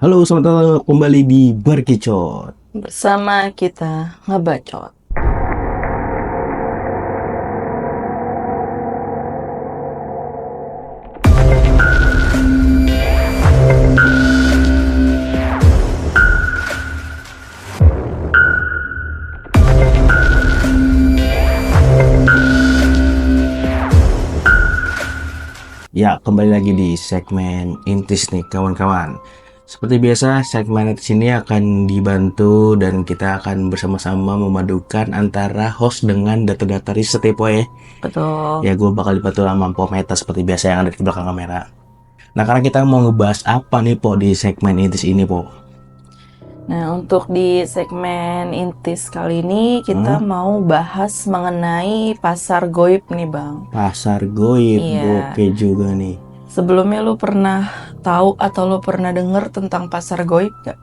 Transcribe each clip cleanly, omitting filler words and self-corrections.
Halo, selamat datang kembali di Berkicot. Bersama kita ngebacot. Ya, kembali lagi di segmen Intis nih kawan-kawan. Seperti biasa, segmen Intis ini akan dibantu dan kita akan bersama-sama memadukan antara host dengan data-data riset ya, Po ya. Betul. Ya, gue bakal dibantu sama Po Meta seperti biasa yang ada di belakang kamera. Nah, karena kita mau ngebahas apa nih, Po, di segmen Intis ini, Po? Nah, untuk di segmen Intis kali ini kita mau bahas mengenai pasar goib nih, Bang. Pasar goib, Iya. oke juga nih. Sebelumnya lu pernah tahu atau lu pernah denger tentang pasar goib gak?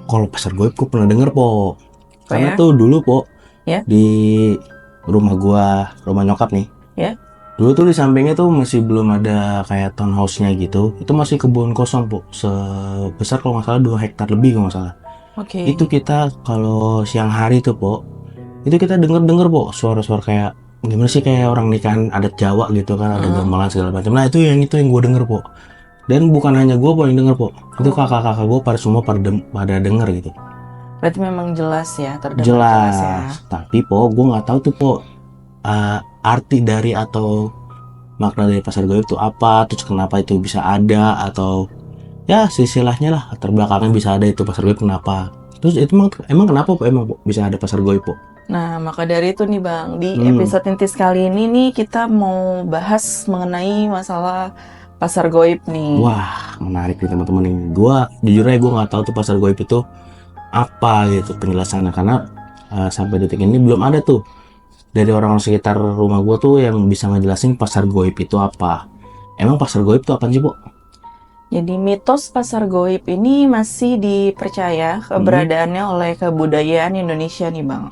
Kalau pasar goib gue pernah denger, Po. Karena ya? tuh dulu, Po, Ya? di rumah nyokap nih. Ya? Dulu tuh di sampingnya tuh masih belum ada kayak townhouse-nya gitu. Itu masih kebun kosong, Po. Sebesar kalau nggak salah 2 hektar lebih kalau nggak salah. Oke. Itu kita kalau siang hari tuh, Po, itu kita denger-denger, Po, suara-suara kayak gimana sih, kayak orang nikahan adat Jawa gitu kan, ada gamelan segala macam. Nah, itu yang gue denger, Po. Dan bukan hanya gue, Po, yang denger, Po. Itu kakak-kakak gue pada semua pada denger gitu. Berarti memang jelas ya, terdengar jelas ya. Tapi, Po, gue nggak tahu tuh, Po, arti dari atau makna dari pasar goib itu apa, terus kenapa itu bisa ada, atau ya silsilahnya lah, terbelakangnya bisa ada itu pasar goib kenapa. Terus itu emang kenapa, Po, emang, Po, bisa ada pasar goib, Po? Nah, maka dari itu nih Bang, di episode Intis kali ini nih kita mau bahas mengenai masalah pasar goib nih. Wah, menarik nih teman-teman nih. Gua jujur aja gue nggak tahu tuh pasar goib itu apa gitu penjelasannya, karena sampai detik ini belum ada tuh dari orang sekitar rumah gue tuh yang bisa ngejelasin pasar goib itu apa. Emang pasar goib itu apa sih, Po? Jadi mitos pasar goib ini masih dipercaya keberadaannya oleh kebudayaan Indonesia nih Bang.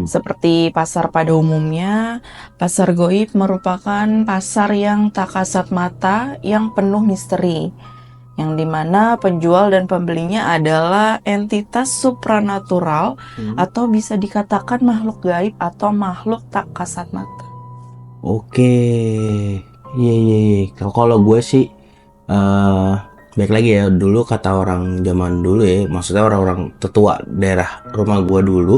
Seperti pasar pada umumnya, pasar goib merupakan pasar yang tak kasat mata, yang penuh misteri, yang dimana penjual dan pembelinya adalah entitas supranatural atau bisa dikatakan makhluk gaib atau makhluk tak kasat mata. Oke, iya. Kalau gue sih, baik lagi ya, dulu kata orang zaman dulu ya, maksudnya orang-orang tetua daerah rumah gue dulu,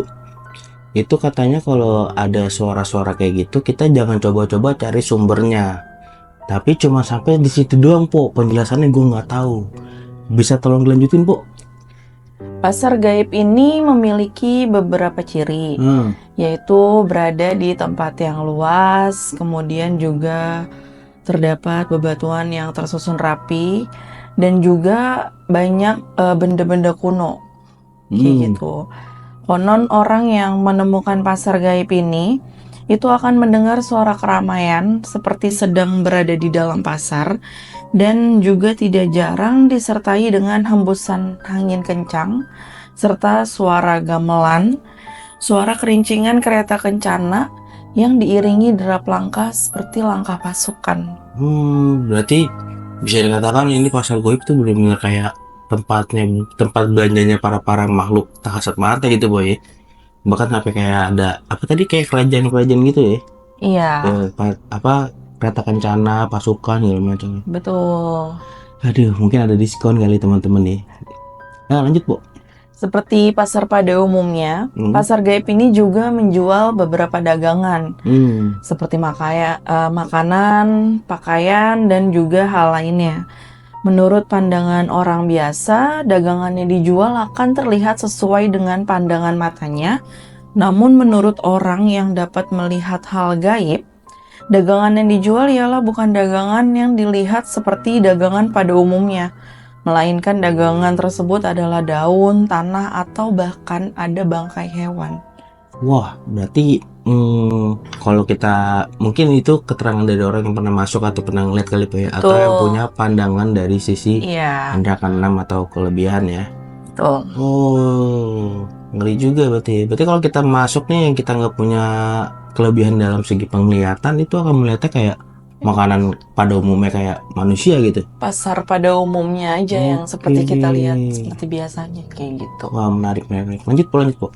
itu katanya kalau ada suara-suara kayak gitu, kita jangan coba-coba cari sumbernya. Tapi cuma sampai di situ doang, Po. Penjelasannya gue nggak tahu. Bisa tolong dilanjutin, Po? Pasar gaib ini memiliki beberapa ciri, yaitu berada di tempat yang luas, kemudian juga terdapat bebatuan yang tersusun rapi, dan juga banyak benda-benda kuno, kayak gitu. Konon orang yang menemukan pasar gaib ini itu akan mendengar suara keramaian seperti sedang berada di dalam pasar, dan juga tidak jarang disertai dengan hembusan angin kencang, serta suara gamelan, suara kerincingan kereta kencana yang diiringi derap langkah seperti langkah pasukan. Berarti bisa dikatakan ini pasar goib tuh benar-benar kayak tempat belanjanya para makhluk tak kasat mata gitu, Boy. Bahkan sampai kayak ada apa tadi, kayak kerajaan-kerajaan gitu ya. Iya. Kereta kencana, pasukan segala macam. Betul. Aduh, mungkin ada diskon kali teman-teman nih. Nah, lanjut, Bu. Seperti pasar pada umumnya, pasar gaib ini juga menjual beberapa dagangan, seperti makanan, pakaian, dan juga hal lainnya. Menurut pandangan orang biasa, dagangan yang dijual akan terlihat sesuai dengan pandangan matanya. Namun menurut orang yang dapat melihat hal gaib, dagangan yang dijual ialah bukan dagangan yang dilihat seperti dagangan pada umumnya, melainkan dagangan tersebut adalah daun, tanah, atau bahkan ada bangkai hewan. Wah, berarti kalau kita mungkin itu keterangan dari orang yang pernah masuk atau pernah ngeliat kali, Pak ya, atau yang punya pandangan dari sisi indra keenam atau kelebihan ya. Betul. Oh, ngeri juga berarti. Berarti kalau kita masuk nih yang kita nggak punya kelebihan dalam segi penglihatan, itu akan melihatnya kayak makanan pada umumnya kayak manusia gitu. Pasar pada umumnya aja yang seperti Oke. kita lihat seperti biasanya kayak gitu. Wah, menarik. Lanjut po.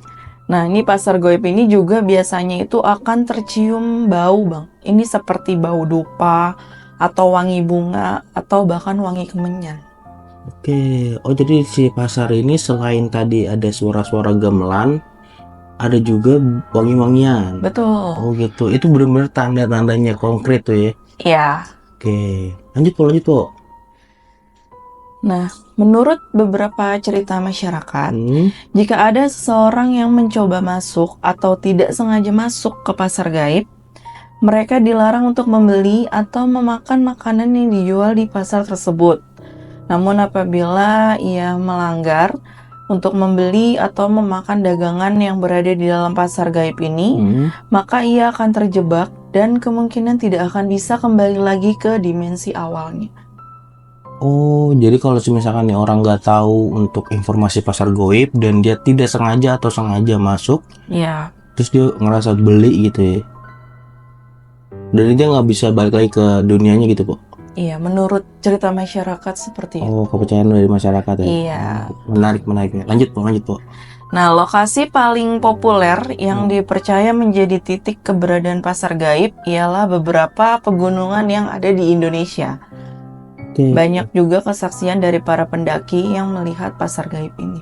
Nah, ini pasar goib ini juga biasanya itu akan tercium bau, Bang. Ini seperti bau dupa atau wangi bunga atau bahkan wangi kemenyan. Oke. Oh, jadi si pasar ini selain tadi ada suara-suara gamelan, ada juga wangi-wangian. Betul. Oh gitu. Itu benar-benar tanda-tandanya konkret tuh ya. Iya. Oke. Lanjut po. Nah, menurut beberapa cerita masyarakat, jika ada seseorang yang mencoba masuk atau tidak sengaja masuk ke pasar gaib, mereka dilarang untuk membeli atau memakan makanan yang dijual di pasar tersebut. Namun apabila ia melanggar untuk membeli atau memakan dagangan yang berada di dalam pasar gaib ini, maka ia akan terjebak dan kemungkinan tidak akan bisa kembali lagi ke dimensi awalnya. Oh, jadi kalau misalkan nih orang nggak tahu untuk informasi pasar goib dan dia tidak sengaja atau sengaja masuk, Ya. terus dia ngerasa beli gitu ya, dan dia nggak bisa balik lagi ke dunianya gitu, Po? Iya, menurut cerita masyarakat seperti itu. Oh, kepercayaan dari masyarakat ya? Iya. Menarik. Lanjut, Po. Nah, lokasi paling populer yang dipercaya menjadi titik keberadaan pasar gaib ialah beberapa pegunungan yang ada di Indonesia. Banyak juga kesaksian dari para pendaki yang melihat pasar gaib ini.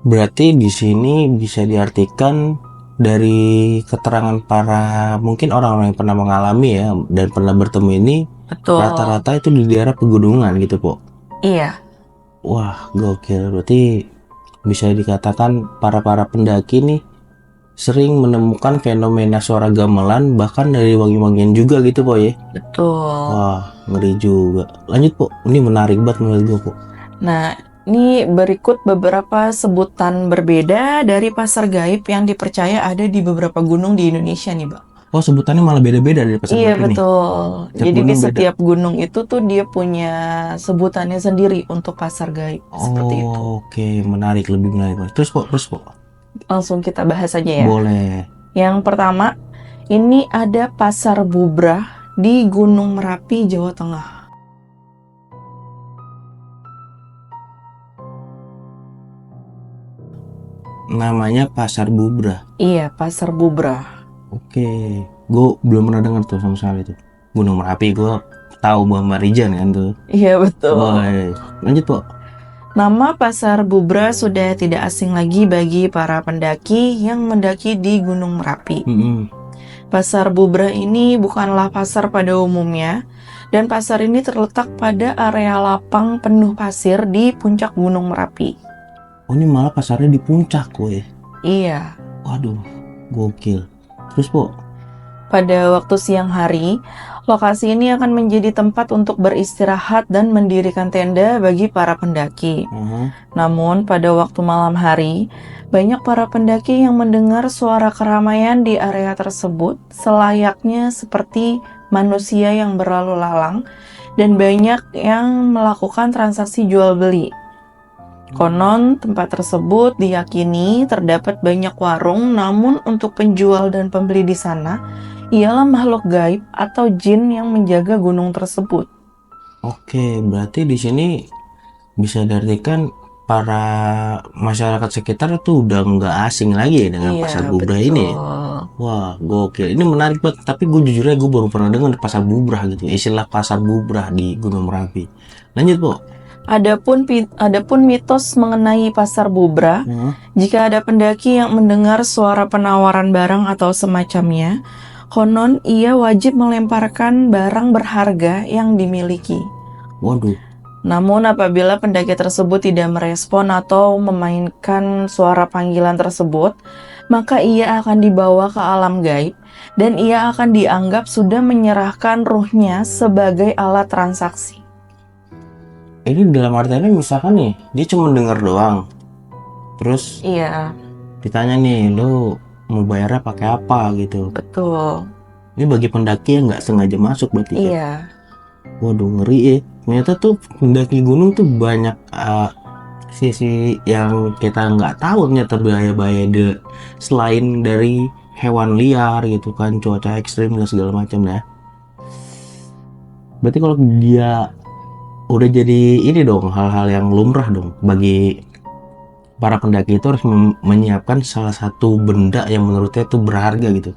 Berarti di sini bisa diartikan dari keterangan para mungkin orang-orang yang pernah mengalami ya dan pernah bertemu ini, betul, rata-rata itu di daerah pegunungan gitu, Po? Iya. Wah, gokil. Berarti bisa dikatakan para pendaki nih sering menemukan fenomena suara gamelan bahkan dari wangi-wangian juga gitu, Po ya? Betul. Wah, ngeri juga. Lanjut, Po. Ini menarik banget menurut gue, Po. Nah, ini berikut beberapa sebutan berbeda dari pasar gaib yang dipercaya ada di beberapa gunung di Indonesia nih, Bang. Oh, sebutannya malah beda-beda dari pasar gaib ini? Iya, betul. Jadi di setiap gunung itu tuh dia punya sebutannya sendiri untuk pasar gaib. Seperti itu. Oke, menarik, lebih menarik. Terus, Po. Langsung kita bahas aja ya. Boleh. Yang pertama, ini ada Pasar Bubrah di Gunung Merapi, Jawa Tengah. Namanya Pasar Bubrah? Iya, Pasar Bubrah. Oke, gue belum pernah dengar tuh sama sekali tuh. Gunung Merapi gue tahu bahwa Marijan kan tuh. Iya, betul. Woy. Lanjut, Po. Nama Pasar Bubrah sudah tidak asing lagi bagi para pendaki yang mendaki di Gunung Merapi. Pasar Bubrah ini bukanlah pasar pada umumnya, dan pasar ini terletak pada area lapang penuh pasir di puncak Gunung Merapi. Oh, ini malah pasarnya di puncak, woy. Iya. Waduh, gokil. Terus, Po? Pada waktu siang hari, lokasi ini akan menjadi tempat untuk beristirahat dan mendirikan tenda bagi para pendaki. Namun, pada waktu malam hari, banyak para pendaki yang mendengar suara keramaian di area tersebut selayaknya seperti manusia yang berlalu lalang, dan banyak yang melakukan transaksi jual beli. Konon, tempat tersebut diyakini terdapat banyak warung, namun untuk penjual dan pembeli di sana ialah makhluk gaib atau jin yang menjaga gunung tersebut. Oke, berarti di sini bisa diartikan para masyarakat sekitar itu udah nggak asing lagi ya dengan pasar Bubrah ini. Wah, gokil. Ini menarik banget. Tapi gue jujur aja gue baru pernah dengar pasar Bubrah gitu. Istilah pasar Bubrah di Gunung Merapi. Lanjut, Po. Adapun mitos mengenai pasar Bubrah, jika ada pendaki yang mendengar suara penawaran barang atau semacamnya, konon ia wajib melemparkan barang berharga yang dimiliki. Waduh. Namun apabila pendaki tersebut tidak merespon atau memainkan suara panggilan tersebut, maka ia akan dibawa ke alam gaib dan ia akan dianggap sudah menyerahkan ruhnya sebagai alat transaksi. Ini dalam artiannya misalkan nih, dia cuma dengar doang. Terus ditanya nih, lo mau bayarnya pakai apa gitu. Betul. Ini bagi pendaki yang nggak sengaja masuk berarti. Iya. Waduh, ngeri ya. Ternyata tuh pendaki gunung tuh banyak sisi yang kita nggak tahu, ternyata bahaya-bahaya selain dari hewan liar gitu kan, cuaca ekstrim dan segala macam ya. Berarti kalau dia udah jadi ini dong, hal-hal yang lumrah dong bagi para pendaki itu harus menyiapkan salah satu benda yang menurutnya itu berharga gitu.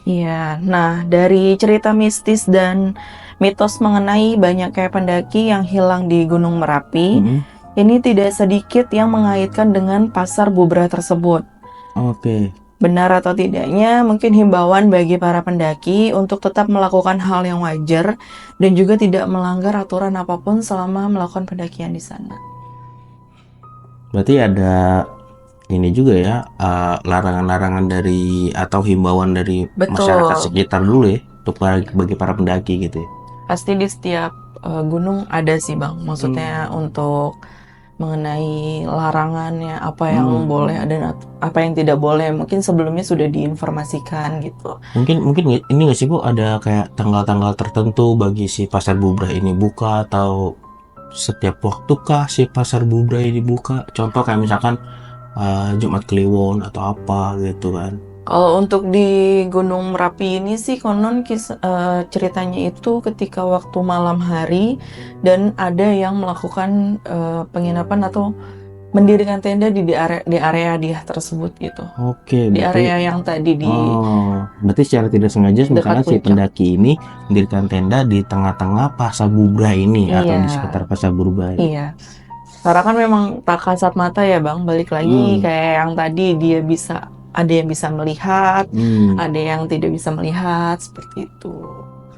Iya, nah dari cerita mistis dan mitos mengenai banyaknya pendaki yang hilang di Gunung Merapi, ini tidak sedikit yang mengaitkan dengan pasar bubrah tersebut. Oke. Benar atau tidaknya, mungkin himbauan bagi para pendaki untuk tetap melakukan hal yang wajar dan juga tidak melanggar aturan apapun selama melakukan pendakian di sana. Berarti ada ini juga ya, larangan-larangan dari atau himbauan dari masyarakat Betul. sekitar dulu ya, untuk bagi para pendaki gitu ya. Pasti di setiap gunung ada sih Bang, maksudnya untuk mengenai larangannya, apa yang boleh dan apa yang tidak boleh, mungkin sebelumnya sudah diinformasikan gitu. Mungkin ini nggak sih Bu, ada kayak tanggal-tanggal tertentu bagi si pasar bubrah ini buka, atau setiap waktu kah si pasar bubrah ini buka? Contoh kayak misalkan Jumat Kliwon atau apa gitu kan. Kalau untuk di Gunung Merapi ini sih konon ceritanya itu ketika waktu malam hari dan ada yang melakukan penginapan atau mendirikan tenda di area dia tersebut gitu. Oke, Di berarti area yang tadi di berarti secara tidak sengaja misalnya si puncak. pendaki ini mendirikan tenda di tengah-tengah pasar bubrah ini atau di Iya, sekitar pasar bubrah ini. iya. Karena kan memang tak kasat mata ya Bang, balik lagi kayak yang tadi dia bisa, ada yang bisa melihat, ada yang tidak bisa melihat, seperti itu.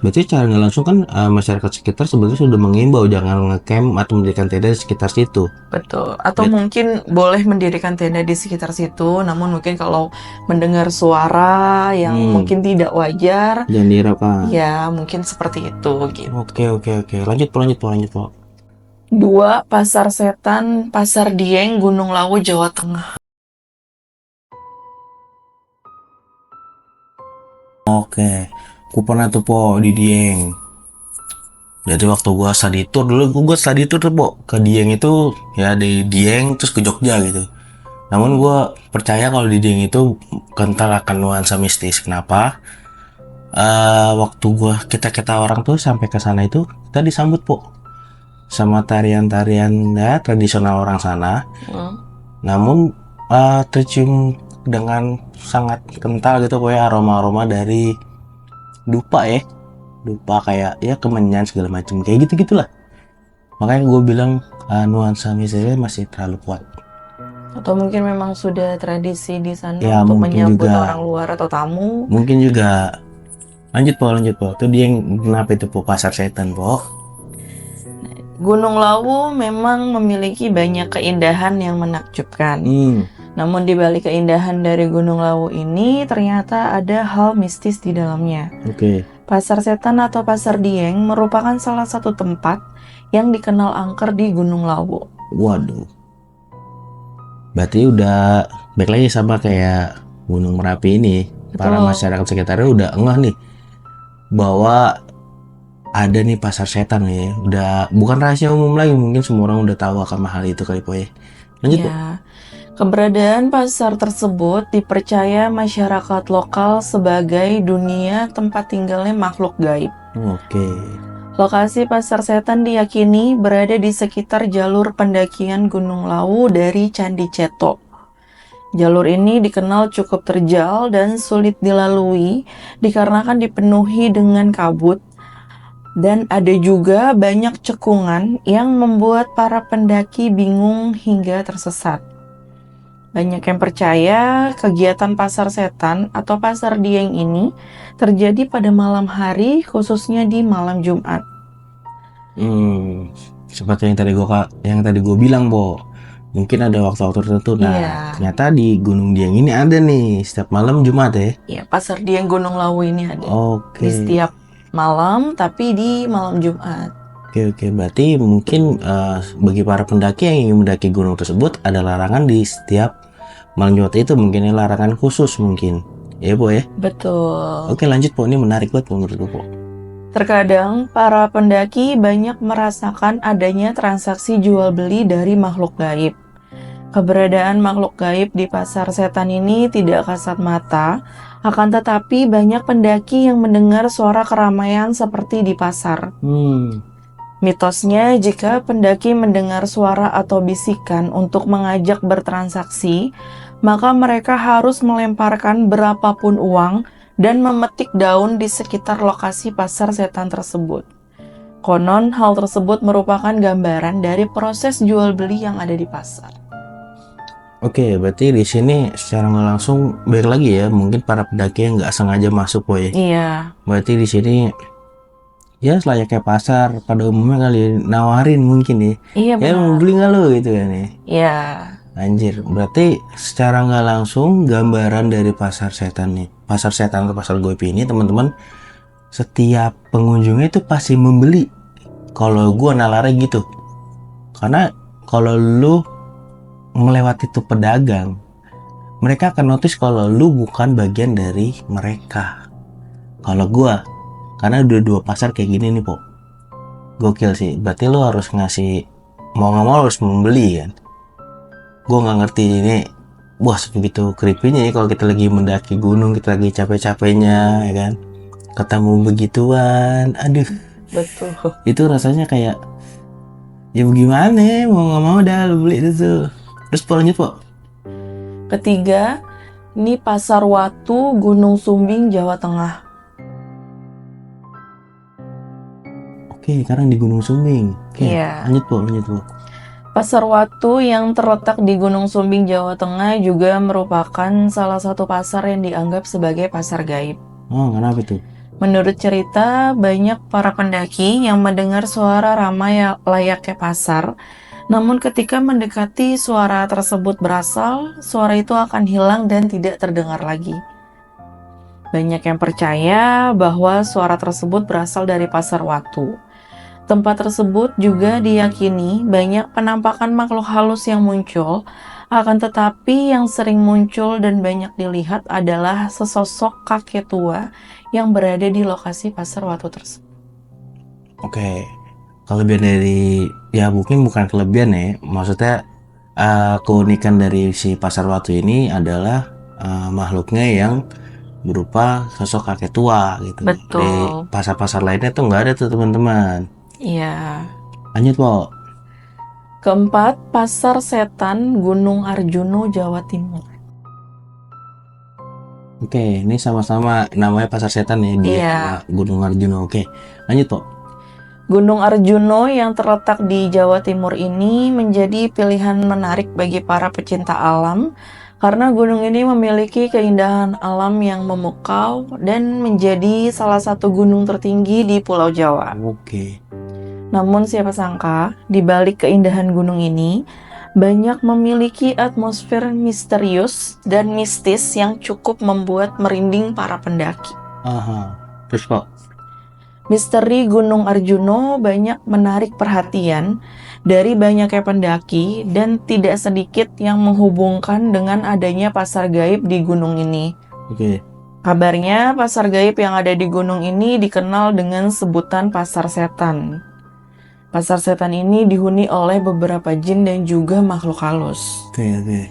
Berarti secara nggak langsung kan masyarakat sekitar sebenarnya sudah mengimbau jangan ngecamp atau mendirikan tenda di sekitar situ. Betul. Atau mungkin boleh mendirikan tenda di sekitar situ, namun mungkin kalau mendengar suara yang mungkin tidak wajar, jangan dihiraukan. ya mungkin seperti itu gitu. Oke. Lanjut Po. 2. Pasar Setan, Pasar Dieng, Gunung Lawu, Jawa Tengah. Oke, aku pernah tuh Po di Dieng. Jadi waktu gua study tour dulu, gua study tour tuh Po ke Dieng itu ya, dari Dieng terus ke Jogja gitu. Namun gua percaya kalau di Dieng itu kental akan nuansa mistis. Kenapa? Waktu kita orang tuh sampai ke sana itu kita disambut Po sama tarian-tarian ya tradisional orang sana. Namun tercium dengan sangat kental gitu Po ya, aroma-aroma dari dupa kayak ya kemenyan segala macam kayak gitulah. Makanya gue bilang nuansa mistisnya masih terlalu kuat. Atau mungkin memang sudah tradisi di sana ya, untuk menyambut juga orang luar atau tamu. Mungkin juga. Lanjut Po. Itu dia yang kenapa itu Po pasar setan Po? Gunung Lawu memang memiliki banyak keindahan yang menakjubkan. Namun di balik keindahan dari Gunung Lawu ini ternyata ada hal mistis di dalamnya. Pasar Setan atau Pasar Dieng merupakan salah satu tempat yang dikenal angker di Gunung Lawu. Waduh. Berarti udah baik lagi sama kayak Gunung Merapi ini. Para masyarakat sekitarnya udah ngeh nih bahwa ada nih pasar setan nih. Udah bukan rahasia umum lagi, mungkin semua orang udah tahu akan hal itu kali Po ya. Lanjut Po. Keberadaan pasar tersebut dipercaya masyarakat lokal sebagai dunia tempat tinggalnya makhluk gaib. Lokasi Pasar Setan diyakini berada di sekitar jalur pendakian Gunung Lawu dari Candi Ceto. Jalur ini dikenal cukup terjal dan sulit dilalui dikarenakan dipenuhi dengan kabut, dan ada juga banyak cekungan yang membuat para pendaki bingung hingga tersesat. Banyak yang percaya kegiatan Pasar Setan atau Pasar Dieng ini terjadi pada malam hari, khususnya di malam Jumat. Seperti yang tadi gue bilang Po, mungkin ada waktu-waktu tertentu. Nah, ternyata di Gunung Dieng ini ada nih setiap malam Jumat ya. Iya, Pasar Dieng Gunung Lawu ini ada. Di setiap malam, tapi di malam Jumat. Oke. Berarti mungkin bagi para pendaki yang ingin mendaki gunung tersebut ada larangan di setiap malam Jumat itu, mungkin larangan khusus mungkin. Ya Po ya? Betul. Oke, lanjut Po, ini menarik banget menurut Po. Terkadang para pendaki banyak merasakan adanya transaksi jual beli dari makhluk gaib. Keberadaan makhluk gaib di Pasar Setan ini tidak kasat mata, Akan tetapi banyak pendaki yang mendengar suara keramaian seperti di pasar. Mitosnya, jika pendaki mendengar suara atau bisikan untuk mengajak bertransaksi, maka mereka harus melemparkan berapapun uang dan memetik daun di sekitar lokasi pasar setan tersebut. Konon, hal tersebut merupakan gambaran dari proses jual beli yang ada di pasar. Oke, berarti di sini secara nggak langsung balik lagi ya, mungkin para pendaki yang nggak sengaja masuk, boy. Iya. Berarti di sini ya selayaknya pasar pada umumnya kali nawarin mungkin nih. Iya Ya mau benar. beli nggak lo gitu kan ya. Iya. Anjir, berarti secara nggak langsung gambaran dari pasar setan nih, pasar setan atau pasar goib ini teman-teman, setiap pengunjungnya itu pasti membeli. Kalau gua nalarnya gitu, karena kalau lu melewati tuh pedagang, mereka akan notice kalau lu bukan bagian dari mereka. Kalau gua, karena udah dua pasar kayak gini nih, po, gokil sih. Berarti lu harus ngasih, mau nggak mau harus membeli kan. Gue nggak ngerti ini, wah sebegitu creepy-nya ya kalau kita lagi mendaki gunung, kita lagi capek-capeknya ya kan, ketemu begituan, aduh, Betul. itu rasanya kayak ya bagaimana ya, mau nggak mau dah lu beli itu. Terus lanjut, po. Ketiga, ini Pasar Watu, Gunung Sumbing, Jawa Tengah. Oke, sekarang di Gunung Sumbing. Oke, Iya. lanjut, po, lanjut, po. Pasar Watu yang terletak di Gunung Sumbing, Jawa Tengah juga merupakan salah satu pasar yang dianggap sebagai pasar gaib. Oh, kenapa tuh? Menurut cerita, banyak para pendaki yang mendengar suara ramai layaknya pasar. Namun ketika mendekati suara tersebut berasal, suara itu akan hilang dan tidak terdengar lagi. Banyak yang percaya bahwa suara tersebut berasal dari Pasar Watu. Tempat tersebut juga diyakini banyak penampakan makhluk halus yang muncul, akan tetapi yang sering muncul dan banyak dilihat adalah sesosok kakek tua yang berada di lokasi Pasar Watu tersebut. Oke, kelebihan dari, ya mungkin bukan kelebihan ya, maksudnya keunikan dari si pasar Watu ini adalah makhluknya yang berupa sosok kakek tua gitu. Betul. Di pasar-pasar lainnya tuh nggak ada tuh teman-teman. Iya. Lanjut, po. Keempat, Pasar Setan Gunung Arjuno, Jawa Timur. Oke, ini sama-sama namanya pasar setan ya, dia Iya. sama Gunung Arjuna. Oke, lanjut, po. Gunung Arjuno yang terletak di Jawa Timur ini menjadi pilihan menarik bagi para pecinta alam karena gunung ini memiliki keindahan alam yang memukau dan menjadi salah satu gunung tertinggi di Pulau Jawa. Oke. Namun siapa sangka, di balik keindahan gunung ini, banyak memiliki atmosfer misterius dan mistis yang cukup membuat merinding para pendaki. Aha. Terus, po. Misteri Gunung Arjuno banyak menarik perhatian dari banyaknya pendaki dan tidak sedikit yang menghubungkan dengan adanya pasar gaib di gunung ini. Oke. Kabarnya pasar gaib yang ada di gunung ini dikenal dengan sebutan Pasar Setan. Pasar setan ini dihuni oleh beberapa jin dan juga makhluk halus. Oke.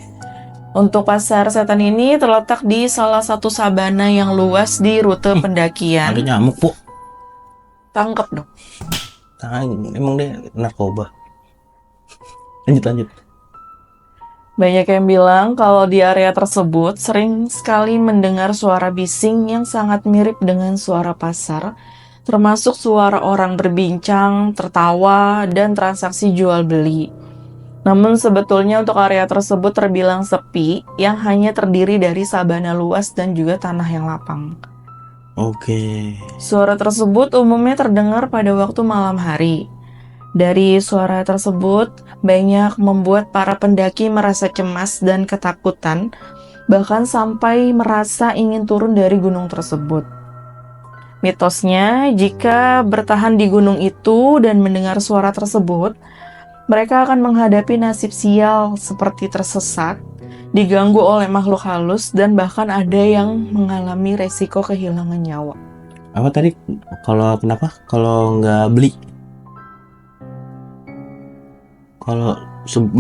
Untuk pasar setan ini terletak di salah satu sabana yang luas di rute pendakian. Ada nyamuk, po. Tangkep dong. Emang dia narkoba. Lanjut. Banyak yang bilang kalau di area tersebut sering sekali mendengar suara bising yang sangat mirip dengan suara pasar, termasuk suara orang berbincang, tertawa, dan transaksi jual beli. Namun sebetulnya untuk area tersebut terbilang sepi, yang hanya terdiri dari sabana luas dan juga tanah yang lapang. Oke. Suara tersebut umumnya terdengar pada waktu malam hari. Dari suara tersebut, banyak membuat para pendaki merasa cemas dan ketakutan, bahkan sampai merasa ingin turun dari gunung tersebut. Mitosnya, jika bertahan di gunung itu dan mendengar suara tersebut, mereka akan menghadapi nasib sial seperti tersesat, diganggu oleh makhluk halus, dan bahkan ada yang mengalami resiko kehilangan nyawa. Apa tadi? Kenapa? Kalau nggak beli? Kalau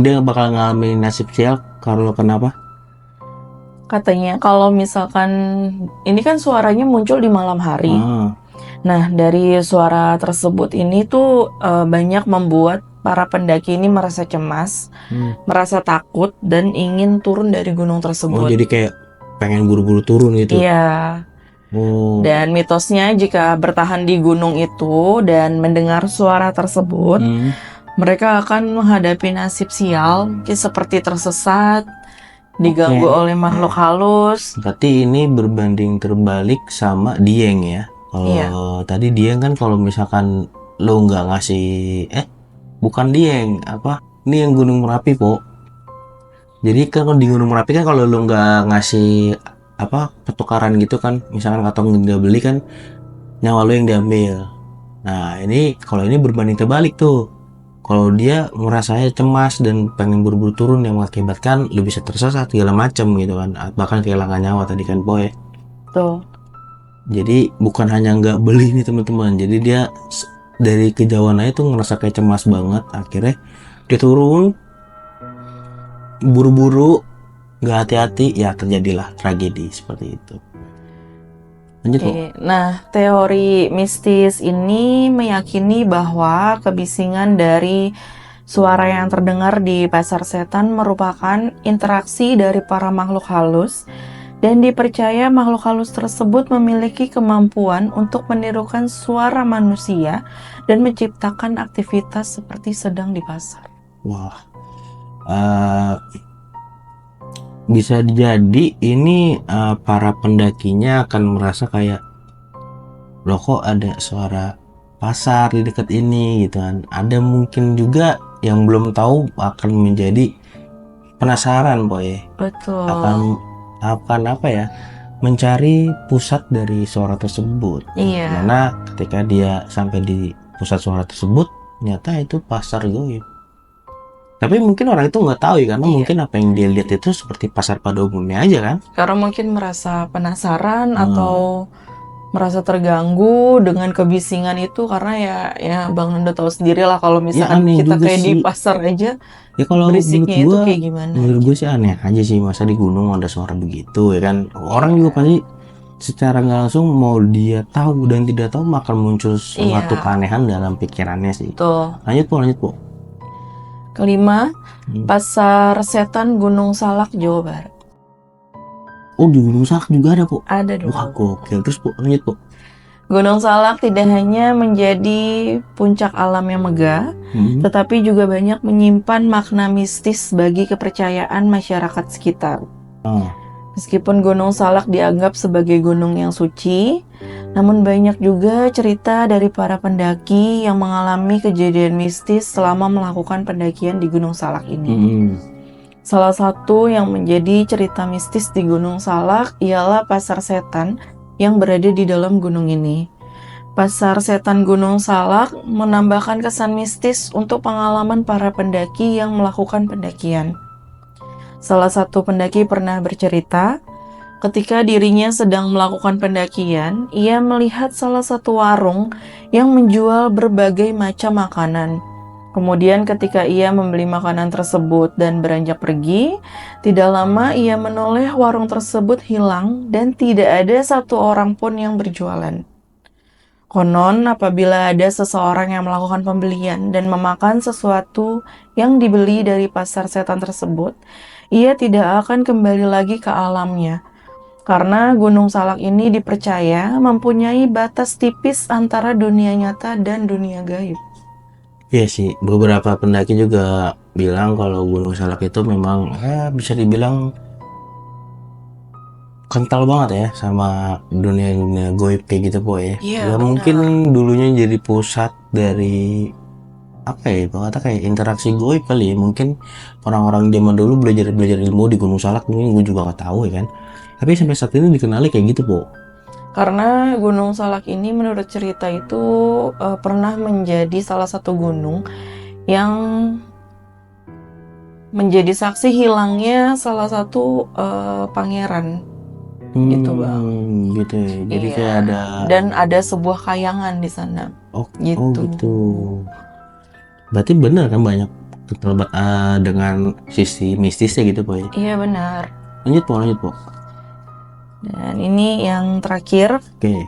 dia bakal ngalamin nasib sial kalau kenapa? Katanya kalau misalkan ini kan suaranya muncul di malam hari. Nah, dari suara tersebut ini tuh banyak membuat para pendaki ini merasa cemas, merasa takut dan ingin turun dari gunung Oh, tersebut. jadi kayak pengen buru-buru turun gitu. Iya. Oh. Dan mitosnya jika bertahan di gunung itu dan mendengar suara tersebut, mereka akan menghadapi nasib sial seperti tersesat, diganggu oleh makhluk halus. Berarti ini berbanding terbalik sama Dieng ya. Kalau tadi Dieng kan kalau misalkan lo nggak ngasih, bukan Dieng, apa? Ini yang Gunung Merapi, Po. Jadi kan kalau di Gunung Merapi kan kalau lo nggak ngasih apa pertukaran gitu kan, misalkan atau nggak beli kan nyawa lo yang diambil. Nah ini kalau ini berbanding terbalik tuh. Kalau dia merasanya cemas dan pengen buru-buru turun yang mengakibatkan lu bisa tersesat segala macam gitu kan, bahkan kehilangan nyawa tadi kan Boy. Tuh. Jadi bukan hanya nggak beli nih teman-teman, jadi dia dari kejauhan aja tuh ngerasa kayak cemas banget, akhirnya dia turun buru-buru nggak hati-hati, ya terjadilah tragedi seperti itu. Lanjut kok. Nah, teori mistis ini meyakini bahwa kebisingan dari suara yang terdengar di pasar setan merupakan interaksi dari para makhluk halus, dan dipercaya makhluk halus tersebut memiliki kemampuan untuk menirukan suara manusia dan menciptakan aktivitas seperti sedang di pasar. Wah, bisa jadi ini para pendakinya akan merasa kayak, loh kok ada suara pasar di dekat ini gitu kan. Ada mungkin juga yang belum tahu akan menjadi penasaran Boy. Betul. Akan apa ya, mencari pusat dari suara tersebut. Iya. Karena ketika dia sampai di pusat suara tersebut, ternyata itu pasar goib. Tapi mungkin orang itu nggak tahu ya, karena mungkin apa yang dia lihat itu seperti pasar pada umumnya aja kan. Karena mungkin merasa penasaran atau merasa terganggu dengan kebisingan itu, karena ya Bang Nando tahu sendiri lah kalau misalkan kita kayak di pasar aja ya, kalau berisiknya itu kayak gimana. Menurut gue sih aneh aja sih, masa di gunung ada suara begitu ya kan. Orang juga pasti secara nggak langsung mau dia tahu dan tidak tahu akan muncul suatu keanehan dalam pikirannya sih. Tuh. Lanjut po. Kelima, Pasar Setan Gunung Salak, Jawa Barat. Oh, di Gunung Salak juga ada po? Ada dong. Wah gokil. Terus po, lanjut po. Gunung Salak tidak hanya menjadi puncak alam yang megah, tetapi juga banyak menyimpan makna mistis bagi kepercayaan masyarakat sekitar. Meskipun Gunung Salak dianggap sebagai gunung yang suci, namun banyak juga cerita dari para pendaki yang mengalami kejadian mistis selama melakukan pendakian di Gunung Salak ini. Salah satu yang menjadi cerita mistis di Gunung Salak ialah Pasar Setan yang berada di dalam gunung ini. Pasar Setan Gunung Salak menambahkan kesan mistis untuk pengalaman para pendaki yang melakukan pendakian. Salah satu pendaki pernah bercerita, ketika dirinya sedang melakukan pendakian, ia melihat salah satu warung yang menjual berbagai macam makanan. Kemudian ketika ia membeli makanan tersebut dan beranjak pergi, tidak lama ia menoleh warung tersebut hilang dan tidak ada satu orang pun yang berjualan. Konon apabila ada seseorang yang melakukan pembelian dan memakan sesuatu yang dibeli dari pasar setan tersebut, ia tidak akan kembali lagi ke alamnya. Karena Gunung Salak ini dipercaya mempunyai batas tipis antara dunia nyata dan dunia gaib. Iya sih, beberapa pendaki juga bilang kalau Gunung Salak itu memang bisa dibilang kental banget ya sama dunia goib kayak gitu po ya. Ya mungkin dulunya jadi pusat dari apa ya, kata kayak interaksi goib kali ya. Mungkin orang-orang zaman dulu belajar ilmu di Gunung Salak, mungkin gue juga nggak tahu ya kan. Tapi sampai saat ini dikenali kayak gitu po. Karena Gunung Salak ini menurut cerita itu pernah menjadi salah satu gunung yang menjadi saksi hilangnya salah satu pangeran. Gitu Bang. Gitu ya. Jadi kayak ada, dan ada sebuah kayangan di sana. Gitu. Berarti benar kan banyak terlibat dengan sisi mistisnya gitu po ya. Iya benar. Lanjut po. Dan ini yang terakhir, Oke.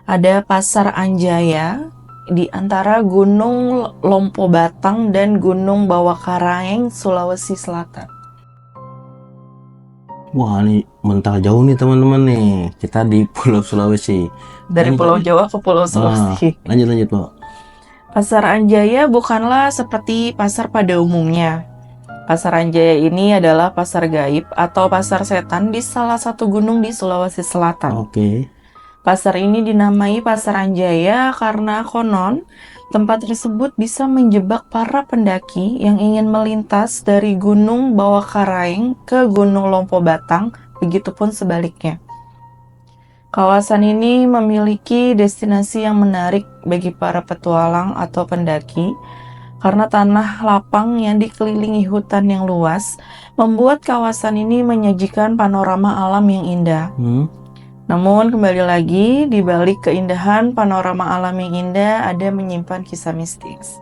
ada Pasar Anjaya di antara Gunung Lompo Batang dan Gunung Bawakaraeng, Sulawesi Selatan. Wah, ini mental jauh nih teman-teman nih. Kita di Pulau Sulawesi. Dari Lanjut. Pulau Jawa ke Pulau Sulawesi. Lanjut Pak. Pasar Anjaya bukanlah seperti pasar pada umumnya. Pasar Anjaya ini adalah pasar gaib atau pasar setan di salah satu gunung di Sulawesi Selatan. Oke. Pasar ini dinamai Pasar Anjaya karena konon tempat tersebut bisa menjebak para pendaki yang ingin melintas dari Gunung Bawakaraeng ke Gunung Lompo Batang, begitupun sebaliknya. Kawasan ini memiliki destinasi yang menarik bagi para petualang atau pendaki karena tanah lapang yang dikelilingi hutan yang luas membuat kawasan ini menyajikan panorama alam yang indah. Namun kembali lagi, di balik keindahan panorama alam yang indah ada menyimpan kisah mistis.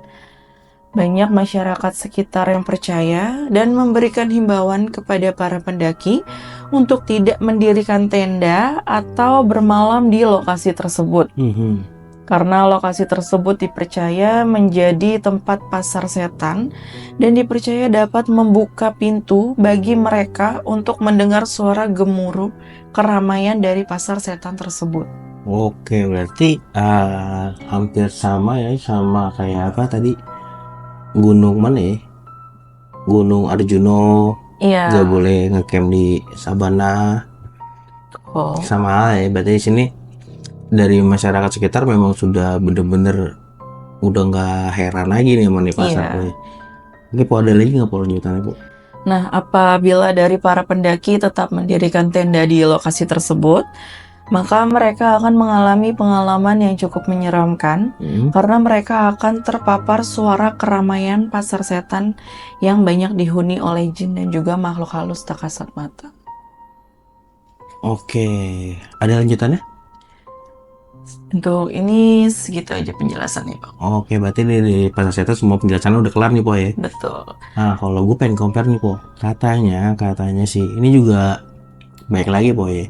Banyak masyarakat sekitar yang percaya dan memberikan himbauan kepada para pendaki untuk tidak mendirikan tenda atau bermalam di lokasi tersebut. Karena lokasi tersebut dipercaya menjadi tempat pasar setan dan dipercaya dapat membuka pintu bagi mereka untuk mendengar suara gemuruh keramaian dari pasar setan tersebut. Oke, berarti hampir sama ya, sama kayak apa tadi, gunung mana ya? Gunung Arjuno. Iya. Gak boleh ngecamp di Sabana. Sama ya, berarti di sini dari masyarakat sekitar memang sudah bener-bener udah nggak heran lagi nih sama nih pasar. Ini Po, ada lagi nggak Po lanjutannya Po? Nah, apabila dari para pendaki tetap mendirikan tenda di lokasi tersebut, maka mereka akan mengalami pengalaman yang cukup menyeramkan karena mereka akan terpapar suara keramaian pasar setan yang banyak dihuni oleh jin dan juga makhluk halus tak kasat mata. Oke, ada lanjutannya? Untuk ini segitu aja penjelasannya Pak. Oke, berarti di pasar setan semua penjelasannya udah kelar nih Po ya? Betul. Nah, kalau gue pengen compare nih Po, katanya sih ini juga baik lagi Po ya.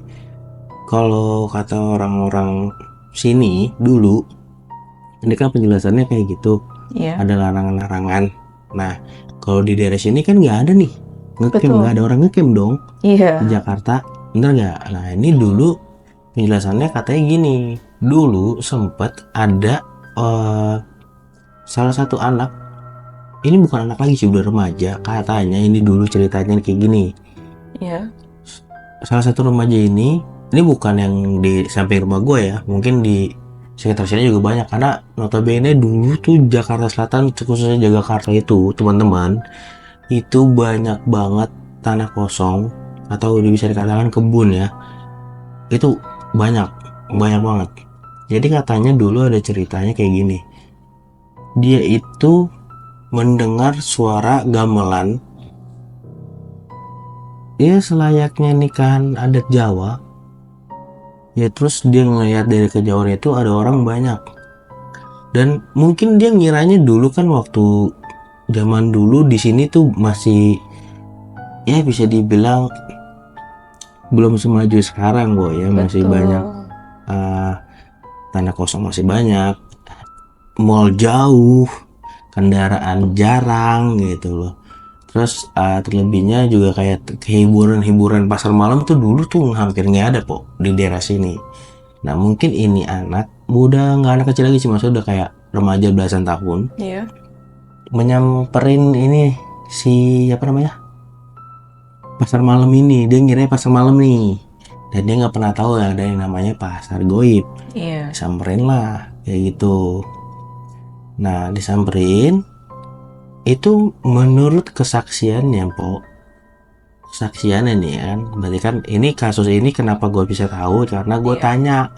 Kalau kata orang-orang sini dulu, ini kan penjelasannya kayak gitu, ada larangan-larangan. Nah, kalau di daerah sini kan nggak ada nih ngecamp, nggak ada orang ngecamp dong. Di Jakarta, bener nggak? Nah, ini dulu penjelasannya katanya gini, dulu sempet ada salah satu anak, ini bukan anak lagi sih, udah remaja, katanya ini dulu ceritanya kayak gini. Salah satu remaja ini bukan yang di samping rumah gue ya, mungkin di sekitar sini juga banyak, karena notabene dulu tuh Jakarta Selatan, khususnya Jagakarsa itu teman-teman, itu banyak banget tanah kosong atau bisa dikatakan kebun ya, itu banyak banget. Jadi katanya dulu ada ceritanya kayak gini, dia itu mendengar suara gamelan ya selayaknya nikahan adat Jawa ya, terus dia ngeliat dari kejauhan itu ada orang banyak, dan mungkin dia ngiranya dulu kan waktu zaman dulu di sini tuh masih ya bisa dibilang belum semaju sekarang kok ya. Masih banyak tanah kosong, masih banyak mall jauh, kendaraan jarang gitu loh. Terus terlebihnya juga kayak hiburan pasar malam tuh dulu tuh hampir nggak ada Po di daerah sini. Nah mungkin ini anak udah nggak anak kecil lagi sih, maksudnya udah kayak remaja belasan tahun, menyamperin ini si apa namanya pasar malam ini. Dia ngiranya pasar malam nih, dan dia nggak pernah tahu ya ada yang namanya pasar goib. Disamperin lah kayak gitu. Nah disamperin itu menurut kesaksiannya Po, kesaksiannya nih kan, berarti kan ini kasus ini kenapa gue bisa tahu karena gue tanya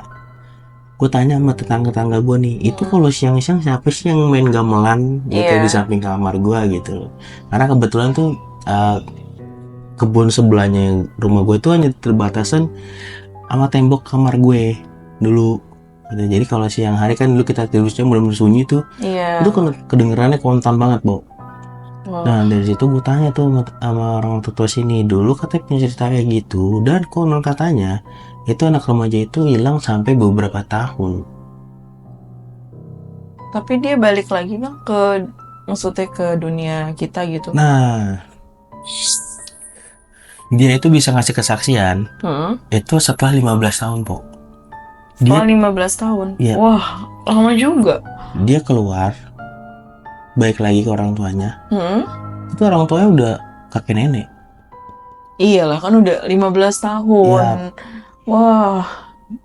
sama tetangga gue nih, itu kalau siang-siang siapa sih yang main gamelan gitu di samping kamar gue gitu. Karena kebetulan tuh kebun sebelahnya rumah gue itu hanya terbatasan sama tembok kamar gue dulu. Jadi kalau siang hari kan dulu kita tidurnya benar-benar sunyi tuh, itu kedengerannya kontan banget Po. Wah. Nah dari situ gue tanya tuh sama orang tua sini, dulu katanya punya cerita kayak gitu, dan konon katanya itu anak remaja itu hilang sampai beberapa tahun. Tapi dia balik lagi bang ke, maksudnya ke dunia kita gitu. Nah dia itu bisa ngasih kesaksian itu setelah 15 tahun po. Setelah Dia 15 tahun. ya Wah, lama juga. dia keluar, balik lagi ke orang tuanya. Itu orang tuanya udah kakek nenek. Iyalah kan udah 15 tahun. Ya Wah,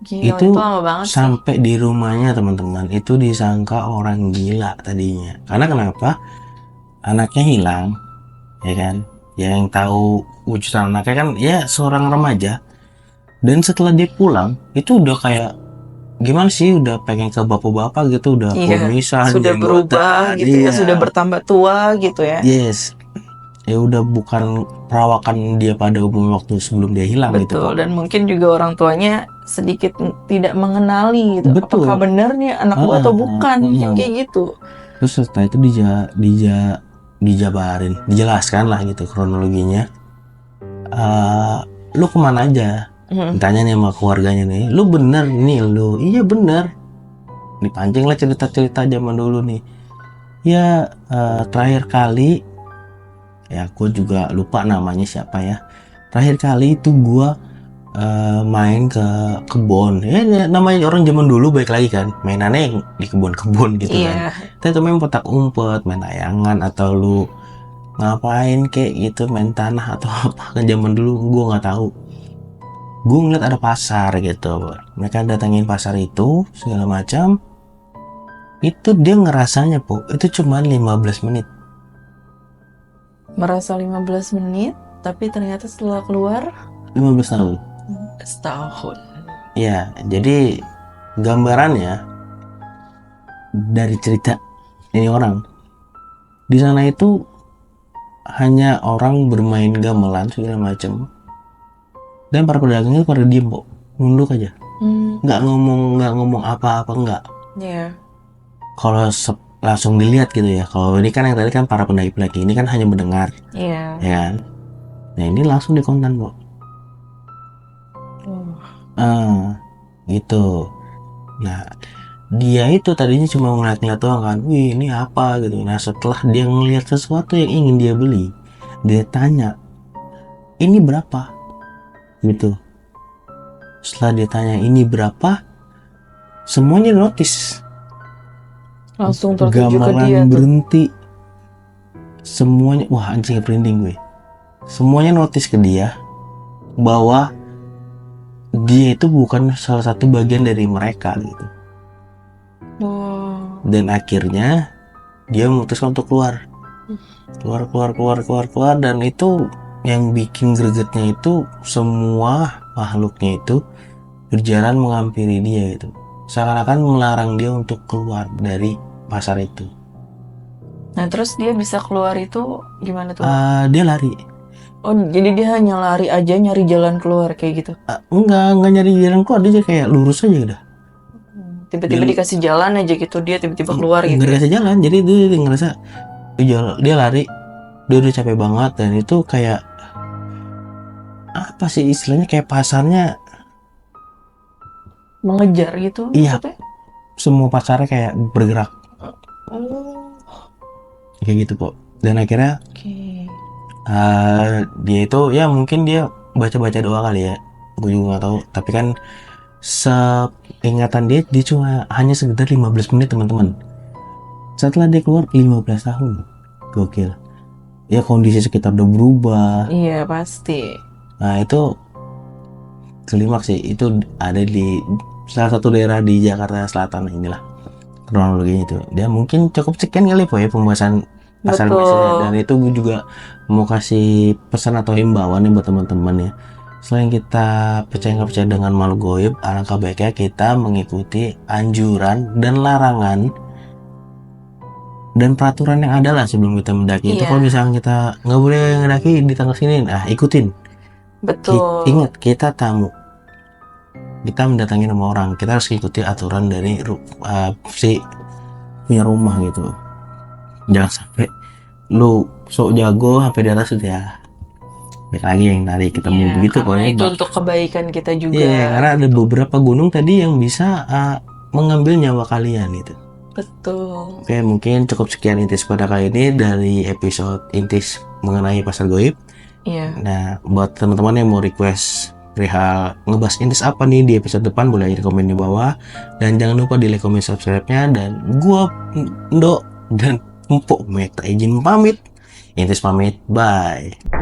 gila itu itu lama banget sih. sampai di rumahnya teman-teman itu disangka orang gila tadinya. Karena kenapa? Anaknya hilang, ya kan? Yang tahu wujudan anaknya kan ya seorang remaja. Dan setelah dia pulang itu udah kayak gimana sih, udah pengen ke bapak-bapak gitu, udah Iya, kumisan, sudah berubah jenggotan, gitu ya, iya. sudah bertambah tua gitu ya. Yes, ya udah bukan perawakan dia pada umum waktu sebelum dia hilang gitu Betul, kok. dan mungkin juga orang tuanya sedikit tidak mengenali gitu. Betul. Apakah benar nih anak gua atau bukan, mungkin kayak gitu. Terus setelah itu dijabarin, dijelaskan lah gitu kronologinya. Lu kemana aja? Ditanya nih sama keluarganya nih, lu bener nih lu? Iya bener. Dipancing lah cerita-cerita zaman dulu nih. Ya terakhir kali, ya gue juga lupa namanya siapa ya. Terakhir kali itu gue main ke kebun. Ya namanya orang zaman dulu baik lagi kan, mainannya yang di kebun-kebun gitu kan. Kita tuh main petak umpet, main layangan, atau lu ngapain kayak gitu, main tanah atau apa kan zaman dulu gue nggak tahu. Gue ngeliat ada pasar gitu, mereka datangin pasar itu segala macam. Itu dia ngerasanya po itu cuma 15 menit. Merasa 15 menit, tapi ternyata setelah keluar 15 tahun. setahun. Ya, jadi gambarannya dari cerita ini orang di sana itu hanya orang bermain gamelan segala macam, dan para pedagang itu pada diem po, nunduk aja, nggak ngomong apa-apa, nggak. Kalau langsung dilihat gitu ya, kalau ini kan yang tadi kan para pendaki-pendaki, ini kan hanya mendengar, ya kan. Nah ini langsung dikontan po. Gitu. Nah dia itu tadinya cuma ngeliat-ngeliat doang kan, wih ini apa gitu. Nah setelah dia ngeliat sesuatu yang ingin dia beli, dia tanya ini berapa gitu. Setelah dia tanya ini berapa, semuanya notice, langsung tertuju ke gamelan dia tuh. berhenti, semuanya. Wah anjing, merinding gue. Semuanya notice ke dia bahwa dia itu bukan salah satu bagian dari mereka gitu. Dan akhirnya dia memutuskan untuk keluar, dan itu yang bikin gregetnya itu semua makhluknya itu berjalan menghampiri dia gitu, seakan-akan melarang dia untuk keluar dari pasar itu. Nah terus dia bisa keluar itu gimana tuh? Dia lari. Oh jadi dia hanya lari aja, nyari jalan keluar kayak gitu? Enggak nyari jalan keluar, dia kayak lurus aja udah. Tiba-tiba dikasih jalan aja gitu, dia tiba-tiba keluar gitu. Nggak dikasih jalan, jadi dia ngerasa dia lari, dia udah capek banget, dan itu kayak apa sih istilahnya, kayak pasarnya mengejar gitu. Iya, semua pasarnya kayak bergerak kayak gitu kok. Dan akhirnya dia itu ya mungkin dia baca-baca doa kali ya, gue juga nggak tahu, tapi kan seingatan dia cuma hanya sekitar 15 menit teman-teman. Setelah dia keluar 15 tahun, gokil ya, kondisi sekitar udah berubah. Iya pasti. Nah itu klimaks sih, itu ada di salah satu daerah di Jakarta Selatan. Inilah kronologinya itu. Dia mungkin cukup sekian kali po ya pembahasan pasar mistisnya. Dan itu gue juga mau kasih pesan atau himbauan nih buat teman-teman ya. Selain kita percaya nggak percaya dengan makhluk goib, alangkah baiknya kita mengikuti anjuran dan larangan dan peraturan yang ada lah sebelum kita mendaki. Itu kalau misalnya kita nggak boleh mendaki di tanggal sini, ikutin. Betul. Ingat, kita tamu, kita mendatangi rumah orang, kita harus ikuti aturan dari si punya rumah gitu. Jangan sampai lu sok jago sampai di atas sudah baik lagi yang tadi ketemu Iya, begitu karena pokoknya itu untuk kebaikan kita juga. Iya, karena ada beberapa gunung tadi yang bisa mengambil nyawa kalian gitu. Betul. Oke, mungkin cukup sekian Intis pada kali ini dari episode Intis mengenai pasar goib. Iya. Nah, buat teman-teman yang mau request perihal ngebahas Intis apa nih di episode depan, boleh aja di komen di bawah. Dan jangan lupa di like, comment, subscribe-nya. Dan gua Ndo dan Empok Meta izin pamit. Intis pamit, bye.